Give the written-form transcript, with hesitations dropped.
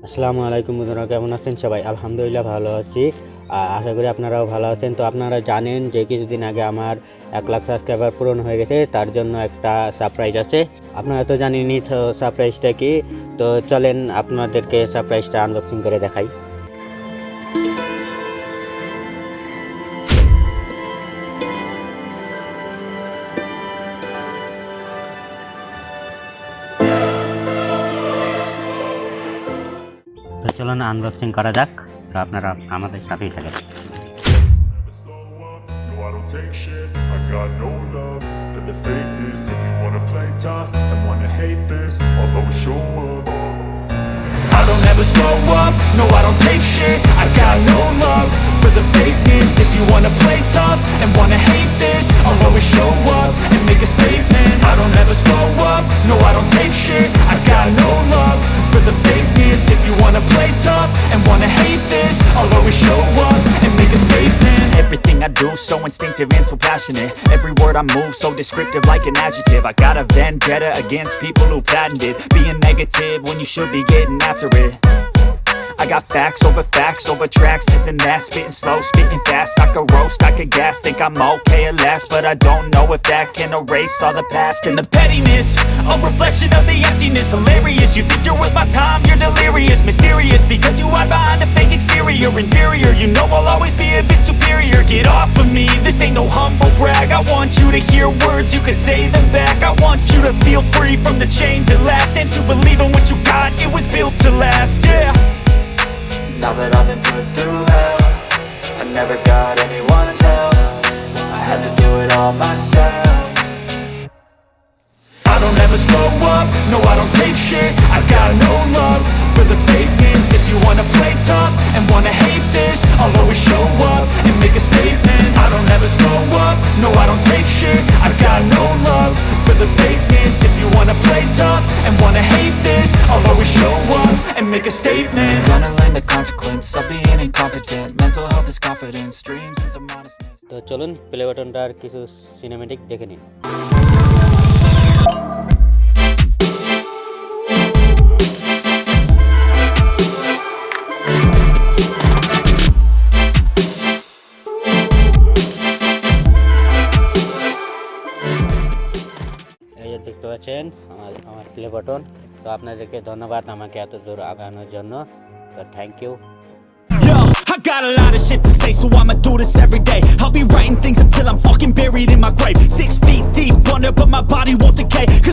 আসসালামু আলাইকুম বন্ধুরা, কেমন আছেন সবাই? আলহামদুলিল্লাহ ভালো আছি। আশা করি আপনারাও ভালো আছেন। তো আপনারা জানেন যে কিছুদিন আগে আমার 1 লাখ সাবস্ক্রাইবার পূরণ হয়ে গেছে, তার জন্য একটা সারপ্রাইজ আছে। আপনারা তো জানেনই তো সারপ্রাইজটা কি। তো চলেন আপনাদেরকে সারপ্রাইজটা আনবক্সিং করে দেখাই। তো চলুন আনবক্সিং করা যাক। তো আপনারা আমাদের সাথেই থাকেন। I don't take shit, I got no love for the fakeness. If you wanna play tough and wanna hate this, I'll always show up. I don't ever slow up, no I don't take shit, I got no love for the fakeness. If you wanna play tough and wanna hate this, I'll always show up and make a statement. I don't ever slow up, no I don't take shit, I got no love for the fakeness. If you wanna play tough and wanna hate this, I'll always show up and make a statement. Everything I do so instinctive and so passionate. Every word I move so descriptive like an adjective. I got a vendetta against people who patented being negative when you should be getting after it. I got facts over tracks, this and that. Spitting slow, spitting fast. I could roast, I could gas. Think I'm okay at last, but I don't know if that can erase all the past. And the pettiness, a reflection of the emptiness. Hilarious, you think you're worth my time, you're delirious. Mysterious, because you hide behind a fake exterior. Inferior, you know I'll always be a bit superior. Get off of me, this ain't no humble brag. I want you to hear words, you can say them back. I want you to feel free from the chains at last, and to believe in what you got, it was built to last, yeah. Now that I've been put through hell, I never got anyone's help, I had to do it all myself. I don't ever slow up, no I don't take shit, I got no love for the fakeness. If you wanna play tough and wanna hate this, I'll always show up and make a statement. I don't ever slow up, no I don't take shit, I got no love for the fakeness. If you wanna play tough and wanna hate this, I'll always show up and make a statement. I'm gonna learn the consequence of being incompetent. Mental health is confidence, dreams and some honestness. তো চলুন play বাটনটার কিছু cinematic দেখে নিন। এই যে দেখতে পাচ্ছেন আমার প্লে বাটন। তো আপনাদেরকে ধন্যবাদ আমাকে এত দূর আগানোর জন্য। তো thank you. Yo, I got a lot of shit to say, so I'ma do this every day. I'll be writing things until I'm fucking buried in my grave. 6 feet deep under, but my body won't decay.